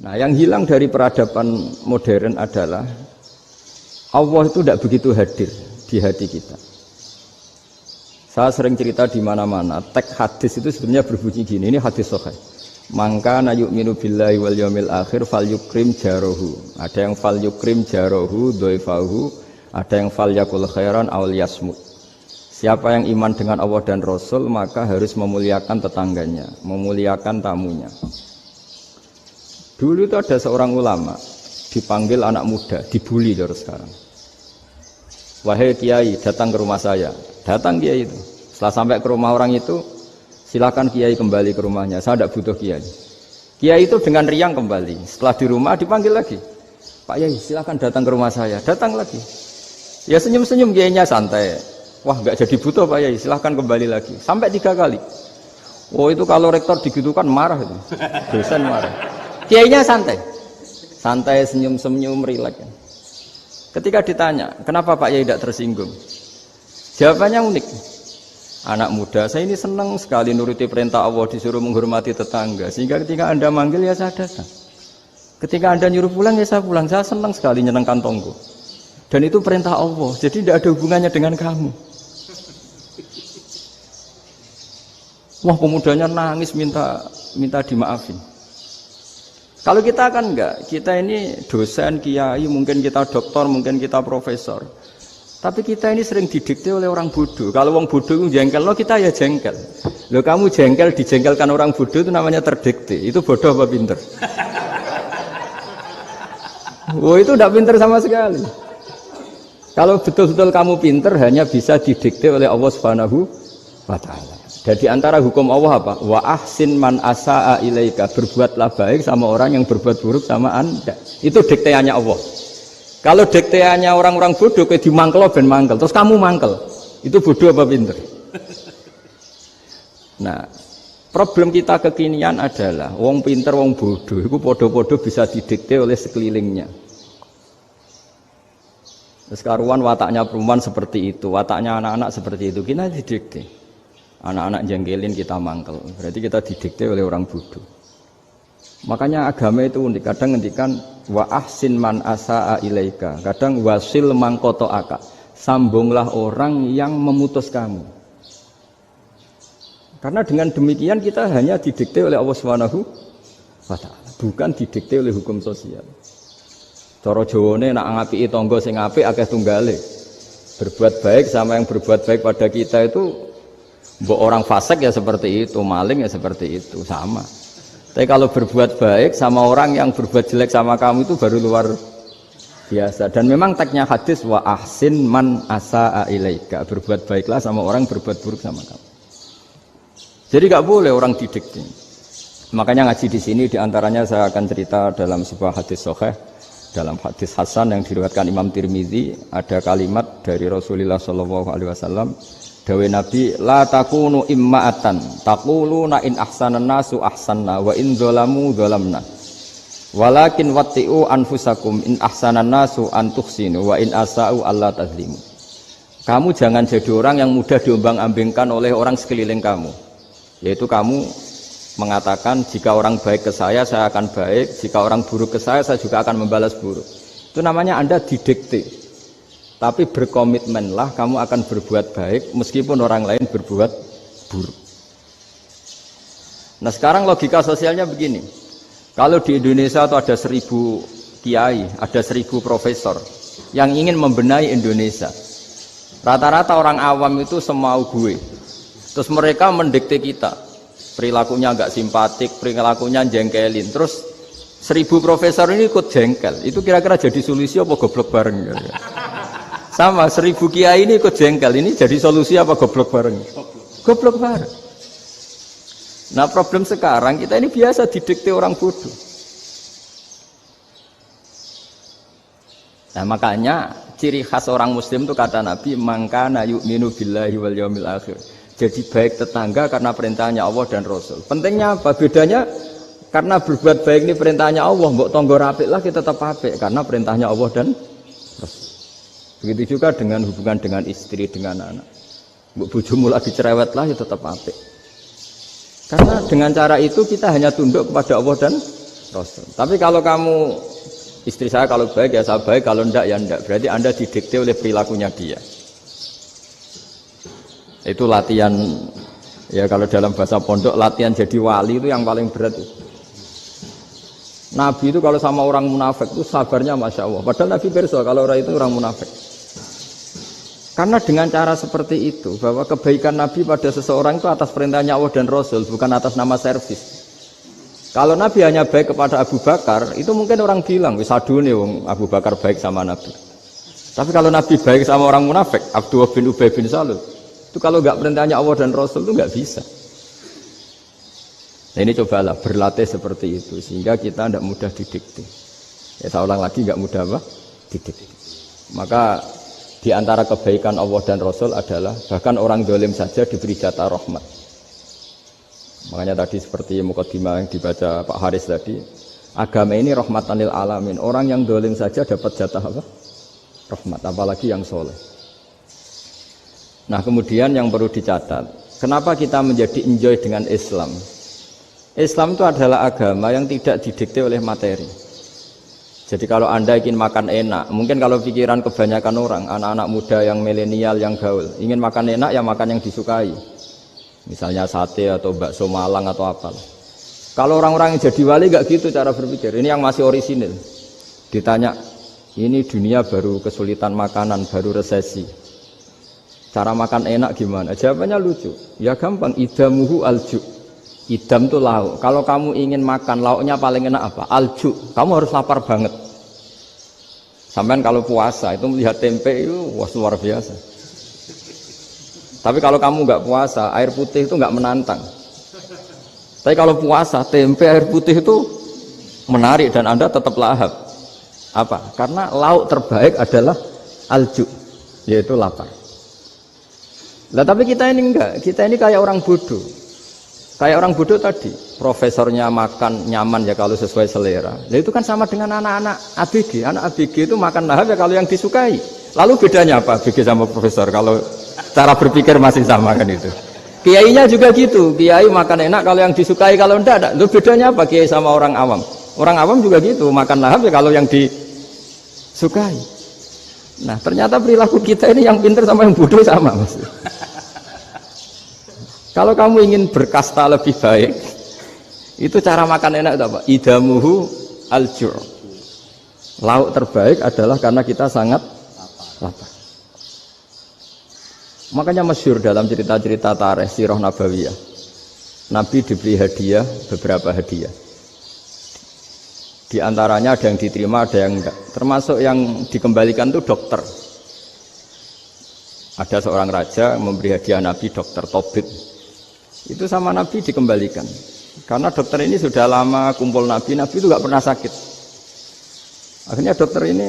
Nah, yang hilang dari peradaban modern adalah Allah itu tidak begitu hadir di hati kita. Saya sering cerita di mana-mana, teks hadis itu sebenarnya berbunyi gini, ini hadis sahih. Mangka na yu'minu billahi wal yaumil akhir fal yukrim jarohu. Ada yang fal yukrim jarohu dhaifahu, ada yang fal yakul khairan aw yasmut. Siapa yang iman dengan Allah dan Rasul maka harus memuliakan tetangganya, memuliakan tamunya. Dulu itu ada seorang ulama dipanggil anak muda, dibully terus sekarang. Wahai kiai, datang ke rumah saya. Datang kiai itu. Setelah sampai ke rumah orang itu, silakan kiai kembali ke rumahnya. Saya tidak butuh kiai. Kiai itu dengan riang kembali. Setelah di rumah dipanggil lagi. Pak Yai, silakan datang ke rumah saya. Datang lagi. Ya senyum-senyum kiainya santai. Wah, nggak jadi butuh Pak Yai. Silakan kembali lagi. Sampai 3 kali. Oh itu kalau rektor digitukan marah itu. Dosen marah. Kiainya santai, santai senyum-senyum rileks. Ketika ditanya, kenapa Pak Yai tidak tersinggung? Jawabannya unik. Anak muda, saya ini senang sekali nuruti perintah Allah, disuruh menghormati tetangga. Sehingga ketika Anda manggil ya saya datang. Ketika Anda nyuruh pulang ya saya pulang. Saya senang sekali nyenengkan tonggo. Dan itu perintah Allah, jadi tidak ada hubungannya dengan kamu. Wah pemudanya nangis minta dimaafin. Kalau kita kan enggak, kita ini dosen, kiai, mungkin kita doktor, mungkin kita profesor. Tapi kita ini sering didikte oleh orang bodoh. Kalau orang bodoh itu jengkel, lo kita ya jengkel. Lo kamu jengkel, dijengkelkan orang bodoh itu namanya terdikte. Itu bodoh apa pinter? Oh itu tidak pinter sama sekali. Kalau betul-betul kamu pinter, hanya bisa didikte oleh Allah Subhanahu wa Ta'ala. Jadi antara hukum Allah apa? Wa ahsin man asa'a ilaika, berbuatlah baik sama orang yang berbuat buruk sama Anda. Itu dikteannya Allah. Kalau dikteannya orang-orang bodoh kayak dimangkel ben mangkel, terus kamu mangkel. Itu bodoh apa pinter? Nah, problem kita kekinian adalah wong pinter wong bodoh itu podo-podo bisa didikte oleh sekelilingnya. Terus karuan wataknya perempuan seperti itu, wataknya anak-anak seperti itu, kita didikte. Anak-anak jengkelin kita mangkel, berarti kita didikte oleh orang bodoh. Makanya agama itu unik, kadang ngendikan wa ahsin man asa'a ilaika, kadang wasil man qata'aka, sambunglah orang yang memutus kamu. Karena dengan demikian kita hanya didikte oleh Allah Subhanahu wa Ta'ala, bukan didikte oleh hukum sosial. Cara Jawane nak ngapiki tangga sing apik akeh tunggale. Berbuat baik sama yang berbuat baik pada kita itu mbok orang fasik ya seperti itu, maling ya seperti itu, sama. Tapi kalau berbuat baik sama orang yang berbuat jelek sama kamu itu baru luar biasa. Dan memang teksnya hadis wa ahsin man asa'a ilaika, berbuat baiklah sama orang berbuat buruk sama kamu. Jadi enggak boleh orang didikte. Makanya ngaji di sini diantaranya saya akan cerita dalam sebuah hadis sahih, dalam hadis hasan yang diriwayatkan Imam Tirmizi, ada kalimat dari Rasulullah sallallahu alaihi wasallam. Dawe Nabi, la takunu imma'atan taquluna in ahsanan nasu ahsanna wa in dzalamu dzalamna walakin watti'u anfusakum in ahsanan nasu an tuhsinu wa in asa'u alla tazlimu. Kamu jangan jadi orang yang mudah diombang-ambingkan oleh orang sekeliling kamu, yaitu kamu mengatakan jika orang baik ke saya akan baik, jika orang buruk ke saya juga akan membalas buruk. Itu namanya Anda didikte. Tapi berkomitmenlah kamu akan berbuat baik meskipun orang lain berbuat buruk. Nah sekarang logika sosialnya begini. Kalau di Indonesia itu ada 1000 kiai, ada 1000 profesor yang ingin membenahi Indonesia. Rata-rata orang awam itu semau gue. Terus mereka mendikte kita. Perilakunya agak simpatik, perilakunya jengkelin. Terus 1000 profesor ini ikut jengkel. Itu kira-kira jadi solusi apa goblok bareng? Sama 1000 kiai ini ikut jengkel, ini jadi solusi apa goblok bareng? Goblok bareng. Nah problem sekarang kita ini biasa didikte orang bodoh. Nah makanya ciri khas orang muslim itu kata Nabi mangkana yu'minu billahi wal yaumil akhir. Jadi baik tetangga karena perintahnya Allah dan Rasul. Pentingnya apa? Bedanya karena berbuat baik ini perintahnya Allah, mbok tonggo apik lah kita tetap apik karena perintahnya Allah dan Rasul. Begitu juga dengan hubungan dengan istri, dengan anak. Bojomu lagi cerewet lah ya tetap apik. Karena dengan cara itu kita hanya tunduk kepada Allah dan Rasul. Tapi kalau kamu istri saya kalau baik ya saya baik, kalau ndak ya ndak. Berarti Anda didikte oleh perilakunya dia. Itu latihan ya kalau dalam bahasa pondok latihan jadi wali itu yang paling berat itu. Nabi itu kalau sama orang munafik itu sabarnya Masya Allah. Padahal Nabi berso kalau orang itu orang munafik. Karena dengan cara seperti itu bahwa kebaikan Nabi pada seseorang itu atas perintahnya Allah dan Rasul, bukan atas nama servis. Kalau Nabi hanya baik kepada Abu Bakar, itu mungkin orang bilang, wis adune wong Abu Bakar baik sama Nabi. Tapi kalau Nabi baik sama orang munafik, Abdullah bin Ubay bin Salul, itu kalau enggak perintahnya Allah dan Rasul itu enggak bisa. Nah ini cobalah berlatih seperti itu sehingga kita tidak mudah didikte. Ya saya ulang lagi enggak mudah apa? Didikte. Maka di antara kebaikan Allah dan Rasul adalah bahkan orang dolim saja diberi jatah rahmat. Makanya tadi seperti mukadimah yang dibaca Pak Haris tadi, agama ini rahmatan lil alamin. Orang yang dolim saja dapat jatah apa? Rahmat, apalagi yang soleh. Nah kemudian yang perlu dicatat, kenapa kita menjadi enjoy dengan Islam? Islam itu adalah agama yang tidak didikte oleh materi. Jadi kalau Anda ingin makan enak, mungkin kalau pikiran kebanyakan orang, anak-anak muda yang milenial, yang gaul, ingin makan enak ya makan yang disukai. Misalnya sate atau bakso Malang atau apa. Kalau orang-orang yang jadi wali gak gitu cara berpikir. Ini yang masih orisinil. Ditanya, ini dunia baru kesulitan makanan, baru resesi. Cara makan enak gimana? Jawabannya lucu. Ya gampang, idamuhu alju. Idam itu lauk. Kalau kamu ingin makan lauknya paling enak apa? Alju. Kamu harus lapar banget. Sampai kalau puasa itu melihat tempe itu wah luar biasa. Tapi kalau kamu nggak puasa, air putih itu nggak menantang. Tapi kalau puasa, tempe air putih itu menarik dan Anda tetap lahap. Apa? Karena lauk terbaik adalah alju, yaitu lapar. Nah tapi kita ini enggak, kita ini kayak orang bodoh. Kayak orang bodoh tadi, profesornya makan nyaman ya kalau sesuai selera. Nah itu kan sama dengan anak-anak ABG. Anak ABG itu makan lahap ya kalau yang disukai. Lalu bedanya apa ABG sama profesor? Kalau cara berpikir masih sama kan itu. Kiainya juga gitu. Kiai makan enak kalau yang disukai, kalau enggak. Lalu bedanya apa kiai sama orang awam? Orang awam juga gitu, makan lahap ya kalau yang disukai. Nah ternyata perilaku kita ini yang pintar sama yang bodoh sama mas. Kalau kamu ingin berkasta lebih baik, itu cara makan enak itu apa? Idamuhu al-jur. Lauk terbaik adalah karena kita sangat lapar. Makanya masyhur dalam cerita-cerita tarikh sirah nabawiyah. Nabi diberi hadiah, beberapa hadiah. Di antaranya ada yang diterima, ada yang enggak. Termasuk yang dikembalikan itu dokter. Ada seorang raja memberi hadiah Nabi dokter Tobit. Itu sama Nabi dikembalikan. Karena dokter ini sudah lama kumpul Nabi itu nggak pernah sakit. Akhirnya dokter ini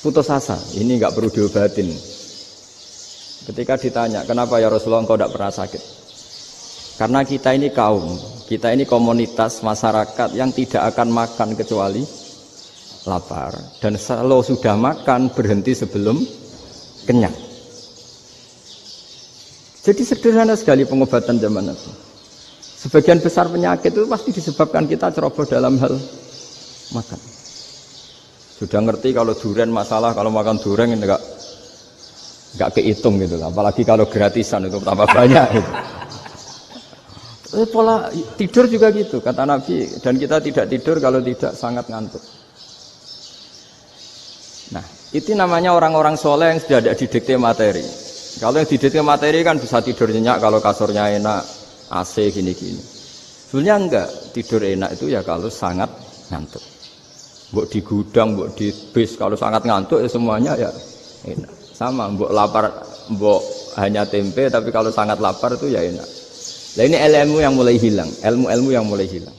putus asa, ini nggak perlu diobatin. Ketika ditanya, kenapa ya Rasulullah engkau tidak pernah sakit? Karena kita ini kaum, kita ini komunitas masyarakat yang tidak akan makan kecuali lapar. Dan kalau sudah makan berhenti sebelum kenyang. Jadi sederhana sekali pengobatan zaman Nabi. Sebagian besar penyakit itu pasti disebabkan kita ceroboh dalam hal makan. Sudah ngerti kalau durian masalah, kalau makan durian ini enggak kehitung gitu lah. Apalagi kalau gratisan itu tambah banyak gitu. Pola tidur juga gitu kata Nabi, dan kita tidak tidur kalau tidak sangat ngantuk. Nah, itu namanya orang-orang soleh yang sudah tidak didikte materi. Kalau yang didikte materi kan bisa tidur nyenyak kalau kasurnya enak, AC gini-gini. Sebenarnya enggak, tidur enak itu ya kalau sangat ngantuk. Mbok di gudang, mbok di bis, kalau sangat ngantuk ya semuanya ya enak. Sama, mbok lapar, mbok hanya tempe, tapi kalau sangat lapar itu ya enak. Nah ini ilmu yang mulai hilang, ilmu-ilmu yang mulai hilang.